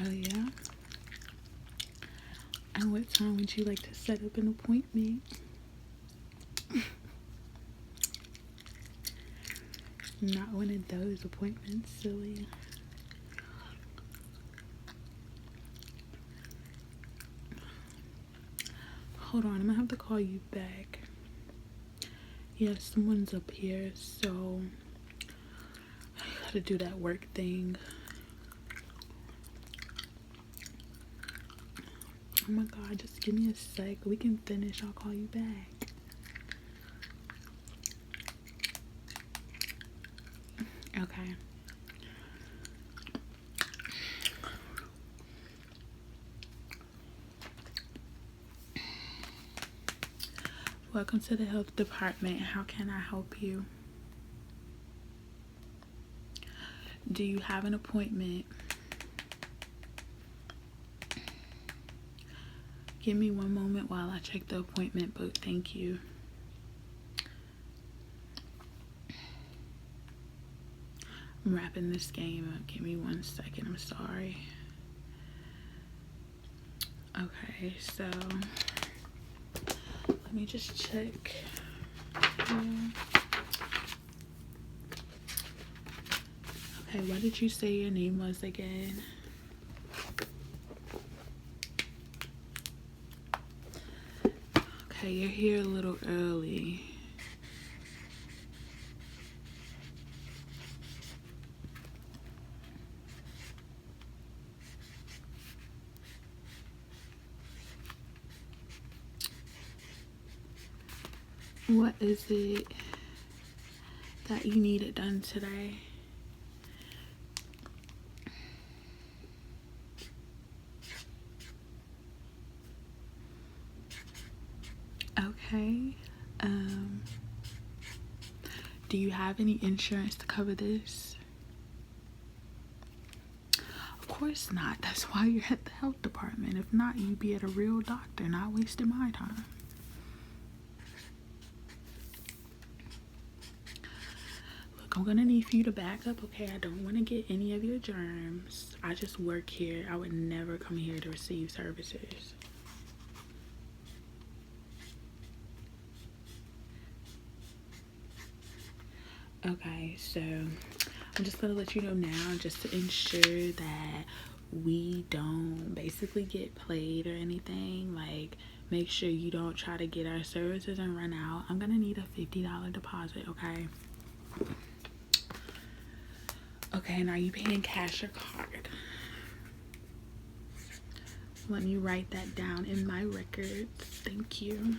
Oh yeah? And what time would you like to set up an appointment? Not one of those appointments, silly. Hold on, I'm gonna have to call you back. Yeah, someone's up here, so I gotta do that work thing. Oh my god, just give me a sec. We can finish. I'll call you back. Okay. Welcome to the health department. How can I help you? Do you have an appointment? Give me one moment while I check the appointment book. Thank you. I'm wrapping this game up. Give me 1 second. I'm sorry. Okay, so let me just check. Okay, what did you say your name was again? Okay, you're here a little early. What is it that you needed done today? Okay. Do you have any insurance to cover this? Of course not. That's why you're at the health department. If not, you'd be at a real doctor, not wasting my time. Look, I'm gonna need for you to back up, okay? I don't want to get any of your germs. I just work here. I would never come here to receive services. Okay, so I'm just gonna let you know now, just to ensure that we don't basically get played or anything. Like, make sure you don't try to get our services and run out. I'm gonna need a $50 deposit, okay? Okay, and are you paying cash or card? Let me write that down in my records. Thank you.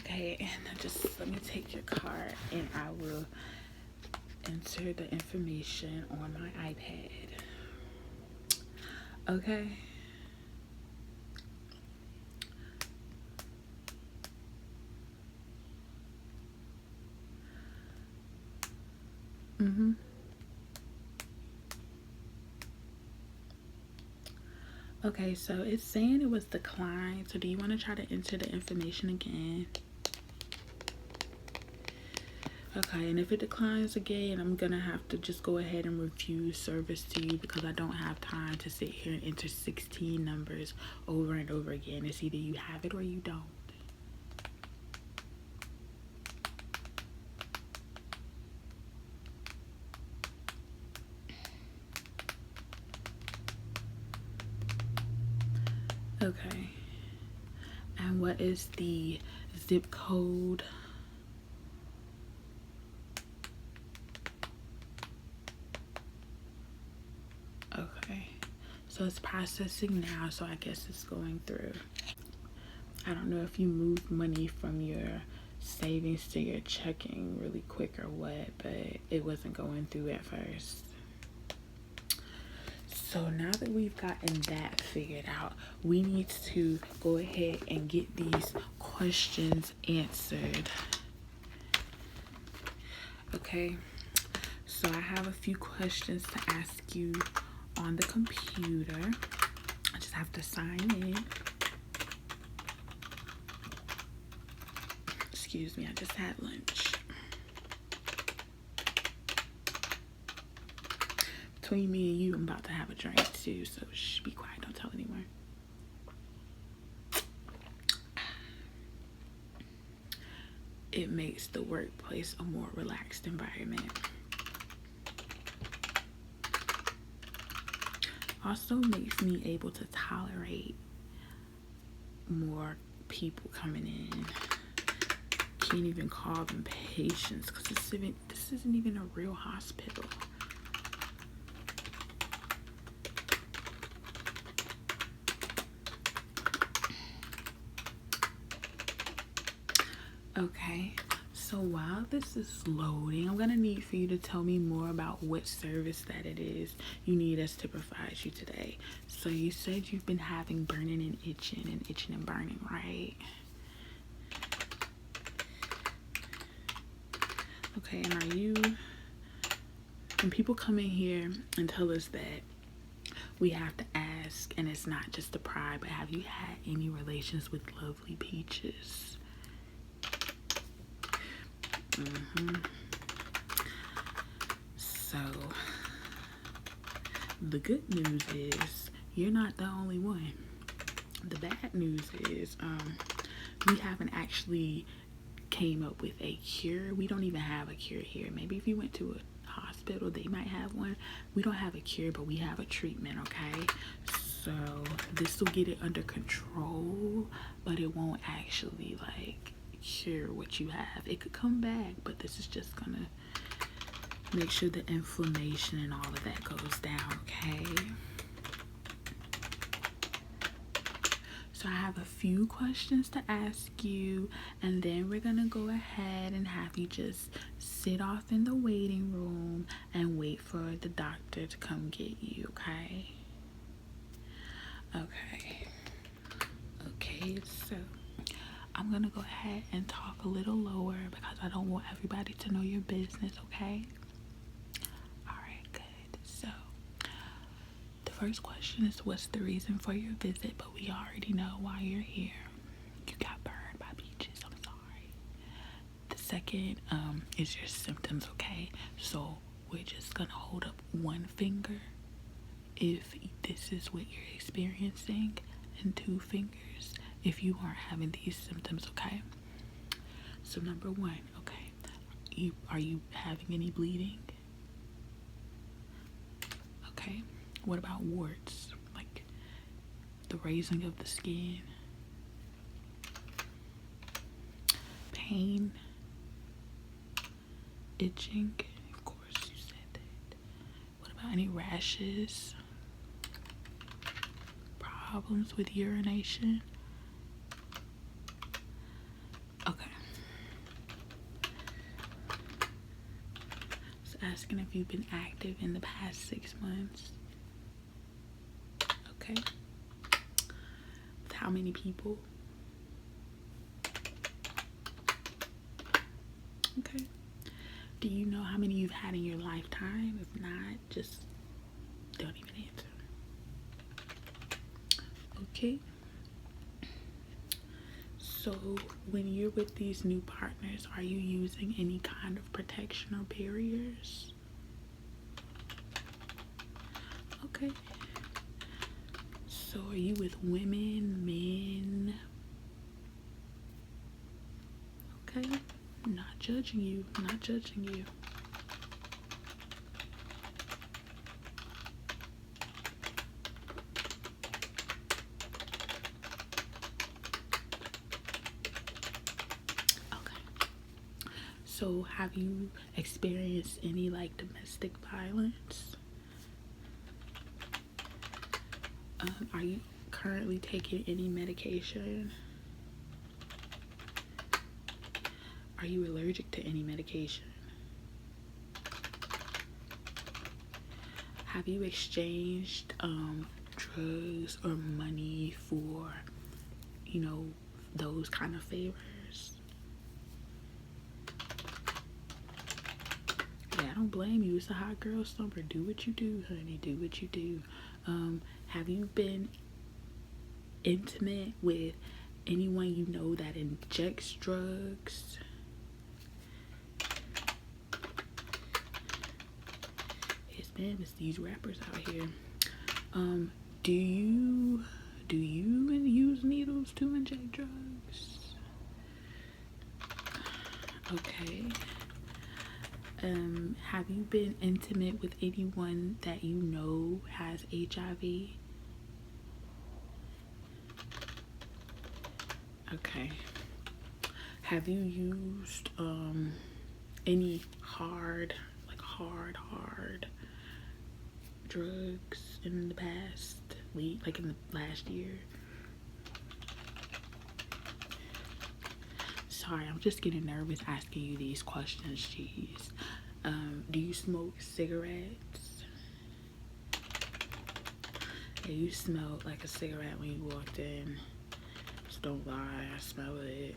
Okay, and just let me take your card and I will enter the information on my iPad. Okay. Okay, so it's saying it was declined. So do you want to try to enter the information again? Okay, and if it declines again, I'm gonna have to just go ahead and refuse service to you because I don't have time to sit here and enter 16 numbers over and over again. It's either you have it or you don't. Okay, and what is the zip code? Okay, so it's processing now, so I guess it's going through. I don't know if you moved money from your savings to your checking really quick or what, but it wasn't going through at first. So now that we've gotten that figured out, we need to go ahead and get these questions answered. Okay, so I have a few questions to ask you on the computer. I just have to sign in. Excuse me, I just had lunch. Between me and you, I'm about to have a drink too, so shh, be quiet, don't tell anyone. It makes the workplace a more relaxed environment. Also makes me able to tolerate more people coming in. Can't even call them patients because this isn't even a real hospital. Okay, so while this is loading, I'm gonna need for you to tell me more about what service that it is you need us to provide you today. So you said you've been having burning and itching and burning, right? Okay, and when people come in here and tell us that, we have to ask, and it's not just a pride, but have you had any relations with lovely peaches? So the good news is you're not the only one. The bad news is we haven't actually came up with a cure. We don't even have a cure here. Maybe if you went to a hospital, they might have one. We don't have a cure, but we have a treatment, okay? So this will get it under control, but it won't actually like cure what you have. It could come back, but this is just gonna make sure the inflammation and all of that goes down, okay? So I have a few questions to ask you, and then we're gonna go ahead and have you just sit off in the waiting room and wait for the doctor to come get you, okay? Okay, so I'm gonna go ahead and talk a little lower because I don't want everybody to know your business, okay? Alright, good. So the first question is, what's the reason for your visit? But we already know why you're here. You got burned by peaches, I'm sorry. The second is your symptoms, okay? So we're just gonna hold up one finger if this is what you're experiencing, and two fingers if you aren't having these symptoms, okay? So number one, okay, are you having any bleeding? Okay, what about warts, like the raising of the skin, pain, itching? Of course you said that. What about any rashes, problems with urination? Okay. Just asking if you've been active in the past 6 months. Okay. With how many people? Okay. Do you know how many you've had in your lifetime? If not, just don't even answer. Okay. So when you're with these new partners, are you using any kind of protection or barriers? Okay. So are you with women, men? Okay. Not judging you, not judging you. So have you experienced any like domestic violence? Are you currently taking any medication? Are you allergic to any medication? Have you exchanged drugs or money for, you know, those kind of favors? Yeah, I don't blame you. It's a hot girl summer. Do what you do, honey. Do what you do. Have you been intimate with anyone you know that injects drugs? It's spam is these rappers out here. Do you use needles to inject drugs? Okay. Have you been intimate with anyone that you know has HIV? Okay. Have you used any hard drugs in the past week, like in the last year? Sorry, I'm just getting nervous asking you these questions, jeez. Do you smoke cigarettes? Yeah, you smelled like a cigarette when you walked in. Just don't lie, I smell it.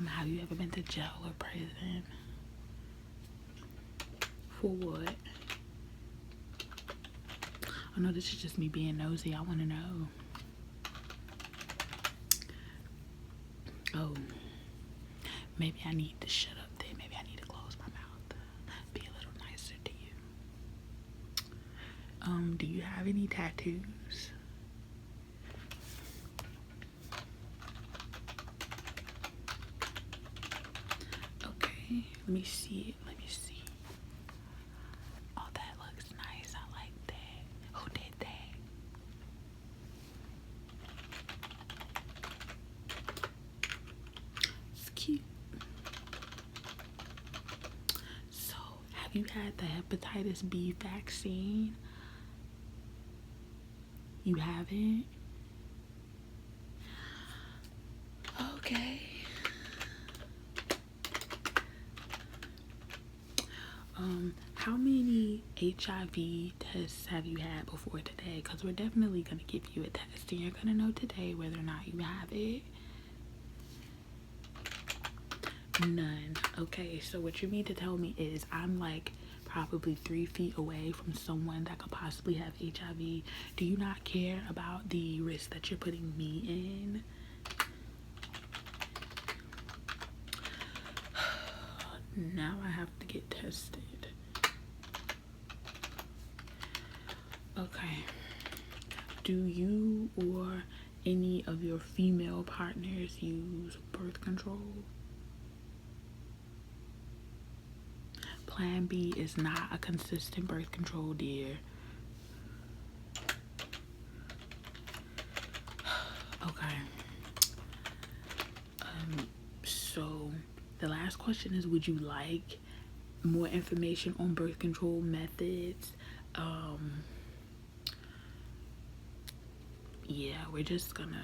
Have you ever been to jail or prison? For what? Oh no, this is just me being nosy. I want to know. Oh, maybe I need to shut up then. Maybe I need to close my mouth. Be a little nicer to you. Do you have any tattoos? Okay, let me see it. Let me see. Oh, that looks nice. I like that. Who did that? It's cute. So, have you had the hepatitis B vaccine? You haven't? Okay. How many HIV tests have you had before today? Because we're definitely going to give you a test and you're going to know today whether or not you have it. None. Okay, so what you need to tell me is I'm like probably 3 feet away from someone that could possibly have HIV. Do you not care about the risk that you're putting me in? Now I have to get tested. Okay. Do you or any of your female partners use birth control? Plan B is not a consistent birth control, dear. Okay. So the last question is, would you like more information on birth control methods? Yeah, we're just gonna,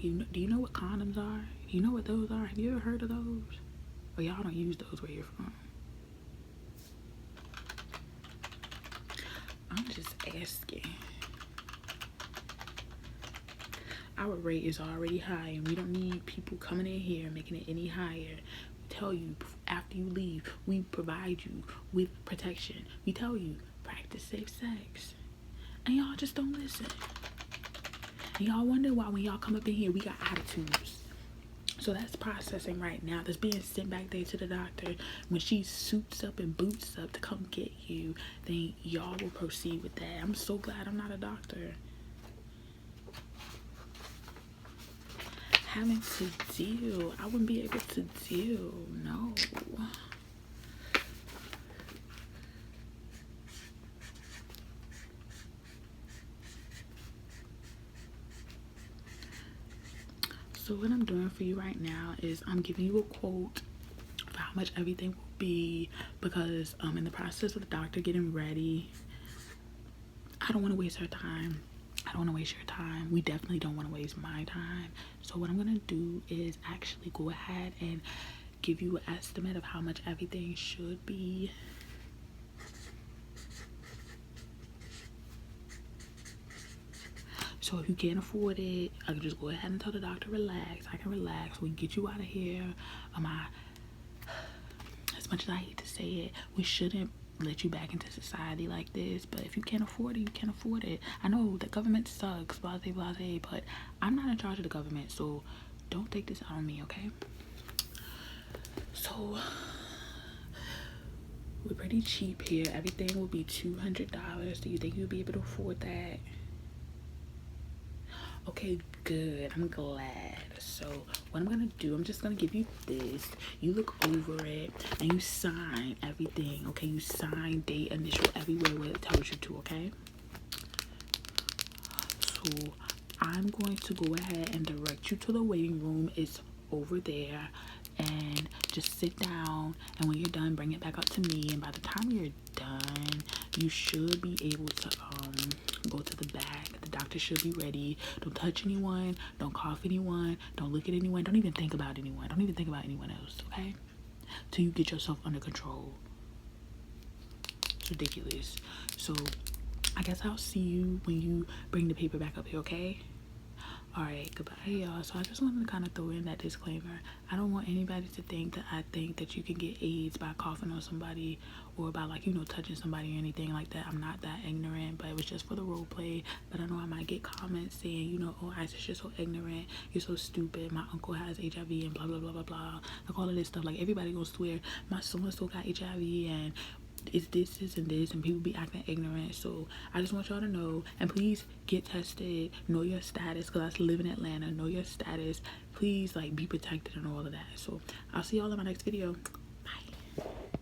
do you know what condoms are? Do you know what those are? Have you ever heard of those? Or y'all don't use those where you're from? I'm just asking. Our rate is already high and we don't need people coming in here making it any higher. We tell you after you leave, we provide you with protection. We tell you, practice safe sex. And y'all just don't listen. And y'all wonder why when y'all come up in here, we got attitudes. So that's processing right now. That's being sent back there to the doctor. When she suits up and boots up to come get you, then y'all will proceed with that. I'm so glad I'm not a doctor. Having to deal. I wouldn't be able to deal. No. So what I'm doing for you right now is I'm giving you a quote for how much everything will be, because in the process of the doctor getting ready, I don't want to waste her time. I don't want to waste your time. We definitely don't want to waste my time. So what I'm gonna do is actually go ahead and give you an estimate of how much everything should be. So if you can't afford it, I can just go ahead and tell the doctor relax. I can relax. We can get you out of here. As much as I hate to say it, we shouldn't let you back into society like this. But if you can't afford it, you can't afford it. I know the government sucks, blase blase, but I'm not in charge of the government, so don't take this out on me, okay? So We're pretty cheap here. Everything will be $200. Do you think you'll be able to afford that? Okay, good. I'm glad. So what I'm gonna do, I'm just gonna give you this. You look over it and you sign everything. Okay, you sign date, initial, everywhere where it tells you to. Okay. So I'm going to go ahead and direct you to the waiting room. It's over there, and just sit down, and when you're done, bring it back up to me, and by the time you're done, you should be able to go to the back. The doctor should be ready. Don't touch anyone, don't cough anyone, don't look at anyone, don't even think about anyone, don't even think about anyone else, okay, till you get yourself under control. It's ridiculous. So I guess I'll see you when you bring the paper back up here, okay? Alright, goodbye. Hey y'all, so I just wanted to kind of throw in that disclaimer. I don't want anybody to think that I think that you can get AIDS by coughing on somebody or by, like, you know, touching somebody or anything like that. I'm not that ignorant, but it was just for the role play. But I know I might get comments saying, you know, oh, Isis, you're so ignorant, you're so stupid, my uncle has HIV and blah blah blah blah blah, like all of this stuff. Like, everybody gonna swear my so-and-so got HIV and it's this and this, and people be acting ignorant. So I just want y'all to know, and please get tested, know your status, because I live in Atlanta. Know your status, please, like, be protected and all of that. So I'll see y'all in my next video.